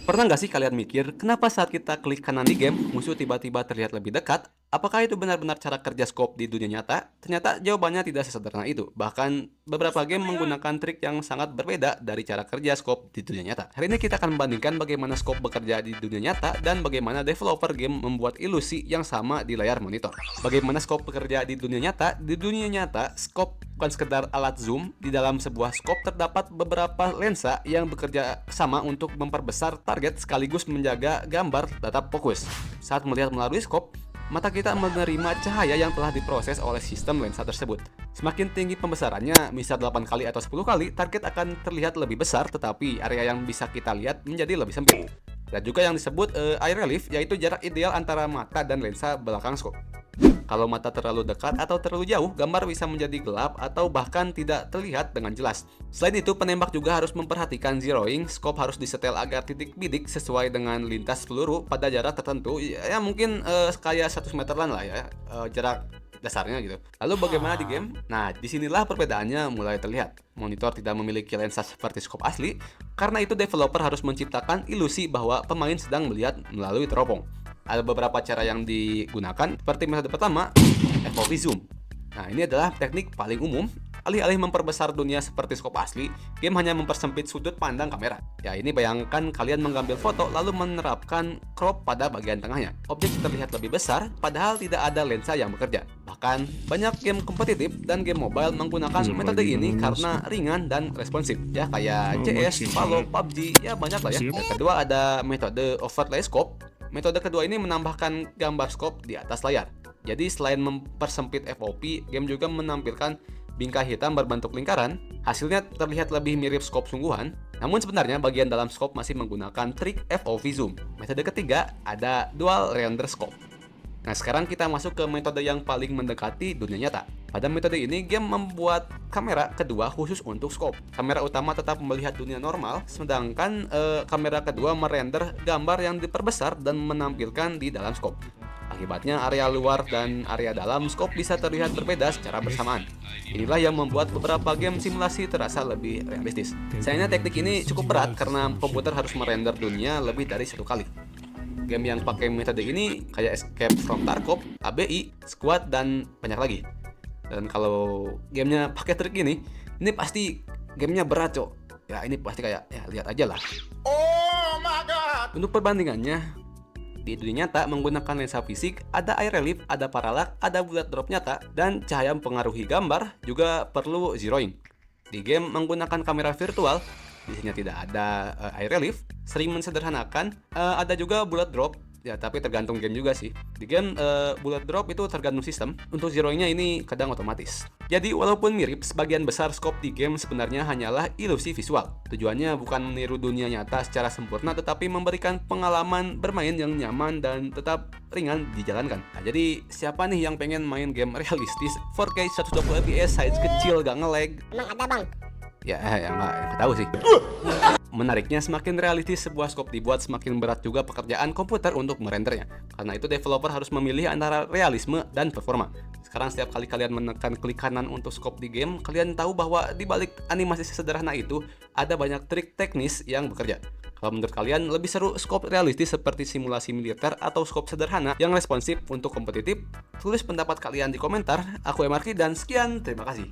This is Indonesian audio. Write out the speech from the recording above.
Pernah nggak sih kalian mikir, kenapa saat kita klik kanan di game, musuh tiba-tiba terlihat lebih dekat? Apakah itu benar-benar cara kerja scope di dunia nyata? Ternyata jawabannya tidak sesederhana itu. Bahkan, beberapa game menggunakan trik yang sangat berbeda dari cara kerja scope di dunia nyata. Hari ini kita akan membandingkan bagaimana scope bekerja di dunia nyata dan bagaimana developer game membuat ilusi yang sama di layar monitor. Bagaimana scope bekerja di dunia nyata? Di dunia nyata, scope bukan sekedar alat zoom. Di dalam sebuah scope terdapat beberapa lensa yang bekerja sama untuk memperbesar target sekaligus menjaga gambar tetap fokus. Saat melihat melalui scope, mata kita menerima cahaya yang telah diproses oleh sistem lensa tersebut. Semakin tinggi pembesarannya, misal 8 kali atau 10 kali, target akan terlihat lebih besar, tetapi area yang bisa kita lihat menjadi lebih sempit. Dan juga yang disebut eye relief, yaitu jarak ideal antara mata dan lensa belakang scope. Kalau mata terlalu dekat atau terlalu jauh, gambar bisa menjadi gelap atau bahkan tidak terlihat dengan jelas. Selain itu, penembak juga harus memperhatikan zeroing. Scope harus disetel agar titik bidik sesuai dengan lintas peluru pada jarak tertentu. Ya mungkin kayak 100 meteran lah ya, jarak dasarnya gitu. Lalu bagaimana di game? Nah, disinilah perbedaannya mulai terlihat. Monitor tidak memiliki lensa seperti scope asli, karena itu developer harus menciptakan ilusi bahwa pemain sedang melihat melalui teropong. Ada beberapa cara yang digunakan, seperti metode pertama, FOV zoom. Nah, ini adalah teknik paling umum. Alih-alih memperbesar dunia seperti scope asli, game hanya mempersempit sudut pandang kamera. Ya, ini bayangkan kalian mengambil foto lalu menerapkan crop pada bagian tengahnya. Objek terlihat lebih besar, padahal tidak ada lensa yang bekerja. Bahkan, banyak game kompetitif dan game mobile menggunakan metode ini karena ringan dan responsif. Ya, kayak CS, Valo, PUBG, ya banyak lah ya. Yang kedua ada metode overlay scope. Metode kedua ini menambahkan gambar scope di atas layar. Jadi selain mempersempit FOV, game juga menampilkan bingkai hitam berbentuk lingkaran. Hasilnya terlihat lebih mirip scope sungguhan. Namun sebenarnya bagian dalam scope masih menggunakan trik FOV zoom. Metode ketiga ada dual render scope. Nah, sekarang kita masuk ke metode yang paling mendekati dunia nyata. Pada metode ini, game membuat kamera kedua khusus untuk scope. Kamera utama tetap melihat dunia normal, sedangkan kamera kedua merender gambar yang diperbesar dan menampilkan di dalam scope. Akibatnya, area luar dan area dalam scope bisa terlihat berbeda secara bersamaan. Inilah yang membuat beberapa game simulasi terasa lebih realistis. Sayangnya teknik ini cukup berat karena komputer harus merender dunia lebih dari satu kali. Game yang pakai metode ini kayak Escape from Tarkov, ABI, Squad, dan banyak lagi. Dan kalau gamenya pakai trik ini pasti gamenya berat, cok. Ya ini pasti kayak, ya lihat aja lah. Oh my god. Untuk perbandingannya, di dunia nyata menggunakan lensa fisik, ada eye relief, ada parallax, ada bullet drop nyata, dan cahaya mempengaruhi gambar, juga perlu zeroing. Di game menggunakan kamera virtual, biasanya tidak ada eye relief, sering mensederhanakan, ada juga bullet drop, ya tapi tergantung game juga sih. Di game bullet drop itu tergantung sistem. Untuk zeroingnya ini kadang otomatis. Jadi walaupun mirip, sebagian besar scope di game sebenarnya hanyalah ilusi visual. Tujuannya bukan meniru dunia nyata secara sempurna, tetapi memberikan pengalaman bermain yang nyaman dan tetap ringan dijalankan. Nah, jadi siapa nih yang pengen main game realistis 4K 120 fps, size kecil, gak nge-lag? Emang ada bang? Ya nggak tahu sih. Menariknya, semakin realistis sebuah scope dibuat, semakin berat juga pekerjaan komputer untuk merendernya. Karena itu developer harus memilih antara realisme dan performa. Sekarang setiap kali kalian menekan klik kanan untuk scope di game, kalian tahu bahwa di balik animasi sederhana itu ada banyak trik teknis yang bekerja. Kalau menurut kalian lebih seru scope realistis seperti simulasi militer atau scope sederhana yang responsif untuk kompetitif? Tulis pendapat kalian di komentar. Aku MRK dan sekian, terima kasih.